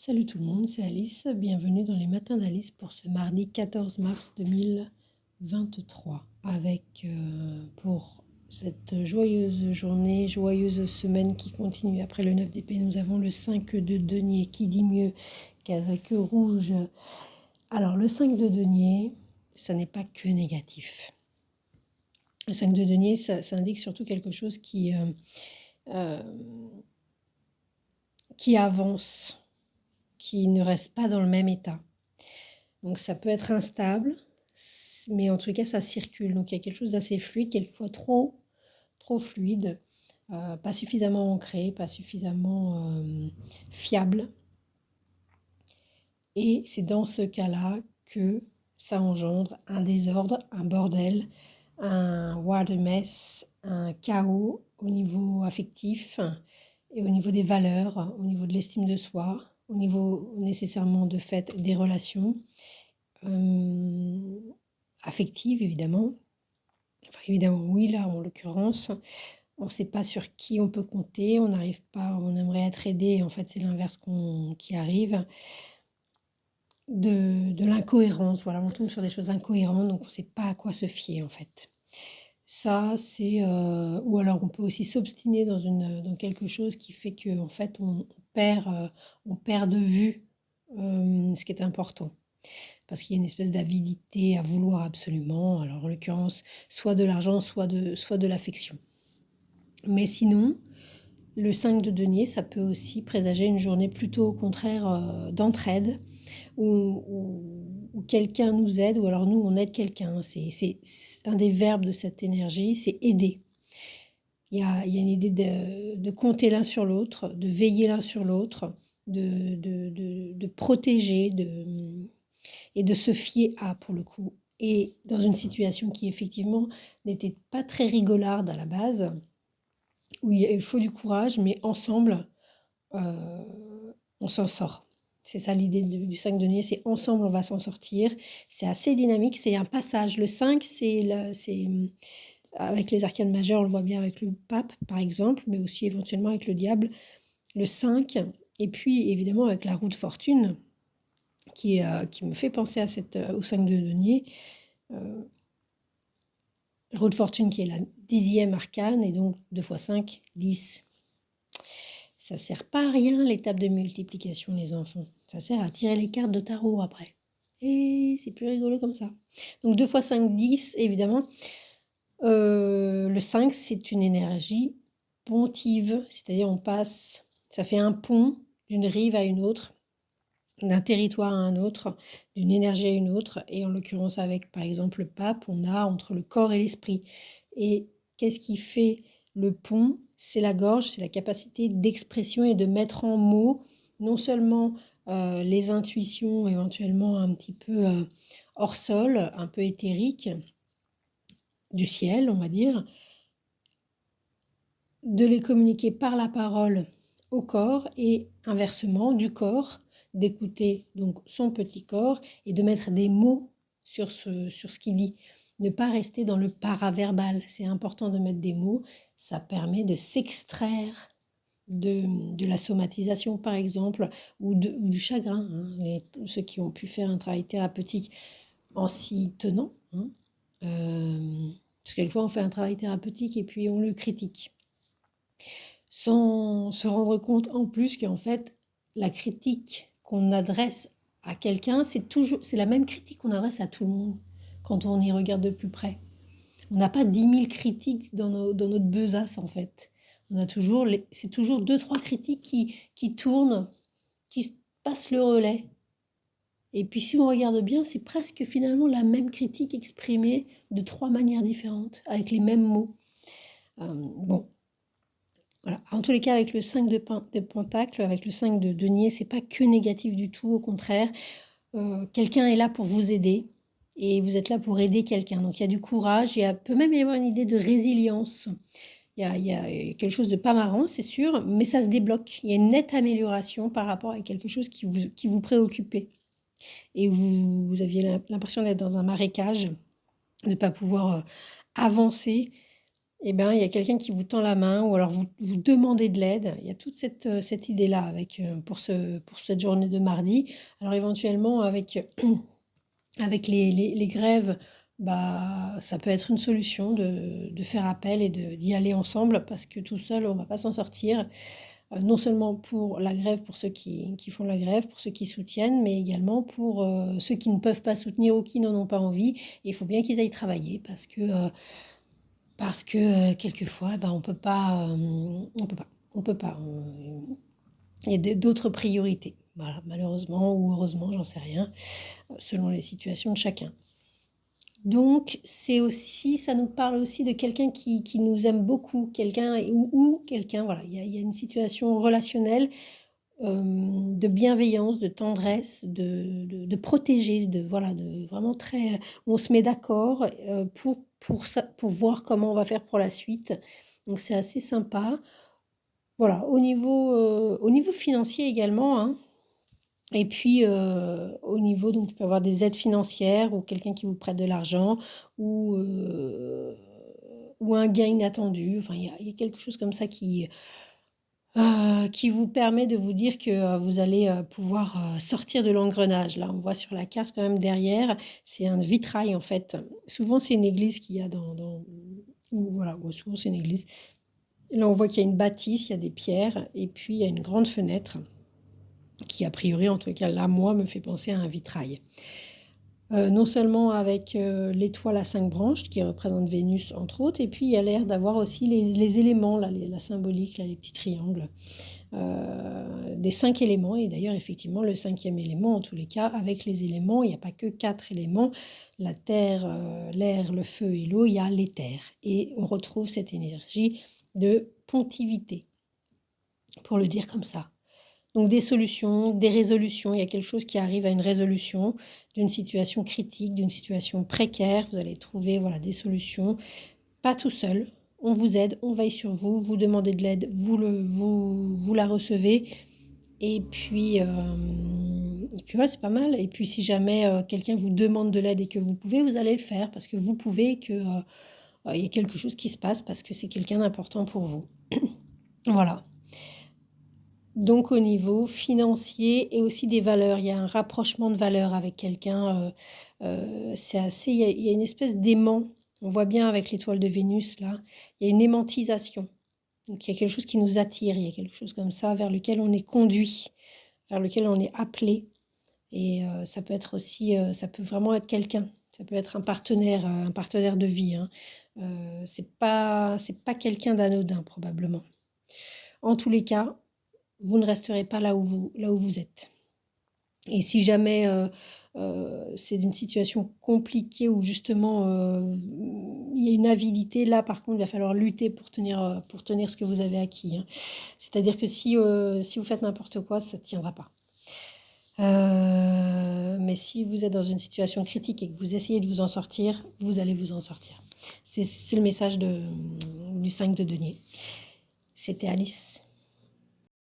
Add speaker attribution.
Speaker 1: Salut tout le monde, c'est Alice. Bienvenue dans les matins d'Alice pour ce mardi 14 mars 2023. Avec pour cette joyeuse journée, joyeuse semaine qui continue après le 9 d'épée, nous avons le 5 de denier qui dit mieux qu'avec rouge. Alors le 5 de denier, ça n'est pas que négatif. Le 5 de denier, ça indique surtout quelque chose qui avance, qui ne reste pas dans le même état. Donc ça peut être instable, mais en tout cas ça circule. Donc il y a quelque chose d'assez fluide, quelquefois trop fluide, pas suffisamment ancré, pas suffisamment fiable. Et c'est dans ce cas-là que ça engendre un désordre, un bordel, un war de mess, un chaos au niveau affectif et au niveau des valeurs, au niveau de l'estime de soi, au niveau nécessairement de fait des relations affectives évidemment. Enfin évidemment oui, là en l'occurrence, on ne sait pas sur qui on peut compter, on n'arrive pas, on aimerait être aidé, et en fait c'est l'inverse qui arrive. De l'incohérence, voilà, on tombe sur des choses incohérentes, donc on ne sait pas à quoi se fier en fait. Ça, c'est... ou alors on peut aussi s'obstiner dans quelque chose qui fait qu'en fait on perd de vue ce qui est important. Parce qu'il y a une espèce d'avidité à vouloir absolument, alors en l'occurrence, soit de l'argent, soit de l'affection. Mais sinon, le 5 de denier, ça peut aussi présager une journée plutôt au contraire d'entraide, où quelqu'un nous aide, ou alors nous on aide quelqu'un. C'est un des verbes de cette énergie, c'est aider. Il y a une idée de compter l'un sur l'autre, de veiller l'un sur l'autre, de protéger, et de se fier à, pour le coup. Et dans une situation qui effectivement n'était pas très rigolarde à la base, où il faut du courage, mais ensemble, on s'en sort. C'est ça l'idée du 5 de denier, c'est ensemble on va s'en sortir. C'est assez dynamique, c'est un passage. Le 5, c'est avec les arcanes majeures, on le voit bien avec le pape par exemple, mais aussi éventuellement avec le diable. Le 5, et puis évidemment avec la roue de fortune, qui me fait penser à au 5 de denier. Roue de fortune qui est la 10e arcane, et donc 2 x 5, 10. Ça sert pas à rien l'étape de multiplication, les enfants. Ça sert à tirer les cartes de tarot après. Et c'est plus rigolo comme ça. Donc 2 x 5, 10, évidemment. Le 5, c'est une énergie pontive, c'est-à-dire on passe, ça fait un pont d'une rive à une autre, d'un territoire à un autre, d'une énergie à une autre, et en l'occurrence avec par exemple le pape, on a entre le corps et l'esprit. Et qu'est-ce qui fait le pont? C'est la gorge, c'est la capacité d'expression et de mettre en mots non seulement les intuitions éventuellement un petit peu hors sol, un peu éthériques, du ciel on va dire, de les communiquer par la parole au corps et inversement du corps, d'écouter donc son petit corps et de mettre des mots sur ce qu'il dit. Ne pas rester dans le paraverbal, c'est important de mettre des mots, ça permet de s'extraire de la somatisation par exemple, ou du chagrin, hein. Ceux qui ont pu faire un travail thérapeutique en s'y tenant, hein. Parce quelquefois on fait un travail thérapeutique et puis on le critique, sans se rendre compte en plus qu'en fait, la critique qu'on adresse à quelqu'un, c'est la même critique qu'on adresse à tout le monde quand on y regarde de plus près. On n'a pas 10 000 critiques dans notre besace en fait. On a toujours, c'est toujours 2-3 critiques qui tournent, qui passent le relais. Et puis si on regarde bien, c'est presque finalement la même critique exprimée de 3 manières différentes, avec les mêmes mots. Bon. Voilà. En tous les cas, avec le 5 de Pentacle, avec le 5 de denier, c'est pas que négatif du tout, au contraire. Quelqu'un est là pour vous aider et vous êtes là pour aider quelqu'un. Donc il y a du courage, peut même y avoir une idée de résilience. Il y a quelque chose de pas marrant, c'est sûr, mais ça se débloque. Il y a une nette amélioration par rapport à quelque chose qui vous préoccupait. Et vous aviez l'impression d'être dans un marécage, de ne pas pouvoir avancer. eh ben, il y a quelqu'un qui vous tend la main ou alors vous demandez de l'aide. Il y a toute cette idée-là avec, pour cette journée de mardi. Alors éventuellement avec les grèves, bah, ça peut être une solution de faire appel et d'y aller ensemble parce que tout seul, on ne va pas s'en sortir. Non seulement pour la grève, pour ceux qui font la grève, pour ceux qui soutiennent, mais également pour ceux qui ne peuvent pas soutenir ou qui n'en ont pas envie. Et il faut bien qu'ils aillent travailler parce que quelquefois, bah, on peut pas. Il y a d'autres priorités. Voilà, malheureusement ou heureusement, j'en sais rien, selon les situations de chacun. Donc, c'est aussi, ça nous parle aussi de quelqu'un qui nous aime beaucoup, quelqu'un ou quelqu'un, voilà, il y a une situation relationnelle de bienveillance, de tendresse, de protéger, voilà, de vraiment très, on se met d'accord pour voir comment on va faire pour la suite. Donc, c'est assez sympa. Voilà, au niveau financier également, hein. Et puis, au niveau donc il peut y avoir des aides financières ou quelqu'un qui vous prête de l'argent ou un gain inattendu. Enfin, il y a quelque chose comme ça qui vous permet de vous dire que, vous allez, pouvoir, sortir de l'engrenage. Là, on voit sur la carte quand même derrière, c'est un vitrail en fait. Souvent, c'est une église qu'il y a dans ou voilà, ouais, souvent c'est une église. Là, on voit qu'il y a une bâtisse, il y a des pierres et puis il y a une grande fenêtre qui a priori, en tout cas là, moi, me fait penser à un vitrail. Non seulement avec l'étoile à 5 branches qui représente Vénus entre autres, et puis il y a l'air d'avoir aussi les éléments, là, la symbolique, là, les petits triangles, des 5 éléments. Et d'ailleurs, effectivement, le cinquième élément, en tous les cas, avec les éléments, il n'y a pas que 4 éléments, la terre, l'air, le feu et l'eau, il y a l'éther. Et on retrouve cette énergie de pontivité, pour le dire comme ça. Donc des solutions, des résolutions, il y a quelque chose qui arrive à une résolution d'une situation critique, d'une situation précaire. Vous allez trouver voilà, des solutions, pas tout seul. On vous aide, on veille sur vous, vous demandez de l'aide, vous la recevez. Et puis ouais, c'est pas mal. Et puis si jamais quelqu'un vous demande de l'aide et que vous pouvez, vous allez le faire parce que vous pouvez et que il y a quelque chose qui se passe parce que c'est quelqu'un d'important pour vous. Voilà. Donc au niveau financier et aussi des valeurs, il y a un rapprochement de valeurs avec quelqu'un, c'est assez il y a une espèce d'aimant. On voit bien avec l'étoile de Vénus là, il y a une aimantisation. Donc il y a quelque chose qui nous attire, il y a quelque chose comme ça vers lequel on est conduit, vers lequel on est appelé et ça peut être aussi, ça peut vraiment être quelqu'un. Ça peut être un partenaire de vie, hein. C'est pas quelqu'un d'anodin probablement. En tous les cas, vous ne resterez pas là où vous êtes. Et si jamais c'est une situation compliquée où justement il y a une avidité, là par contre il va falloir lutter pour tenir ce que vous avez acquis, hein. C'est-à-dire que si vous faites n'importe quoi, ça ne tiendra pas. Mais si vous êtes dans une situation critique et que vous essayez de vous en sortir, vous allez vous en sortir. C'est le message du 5 de denier. C'était Alice.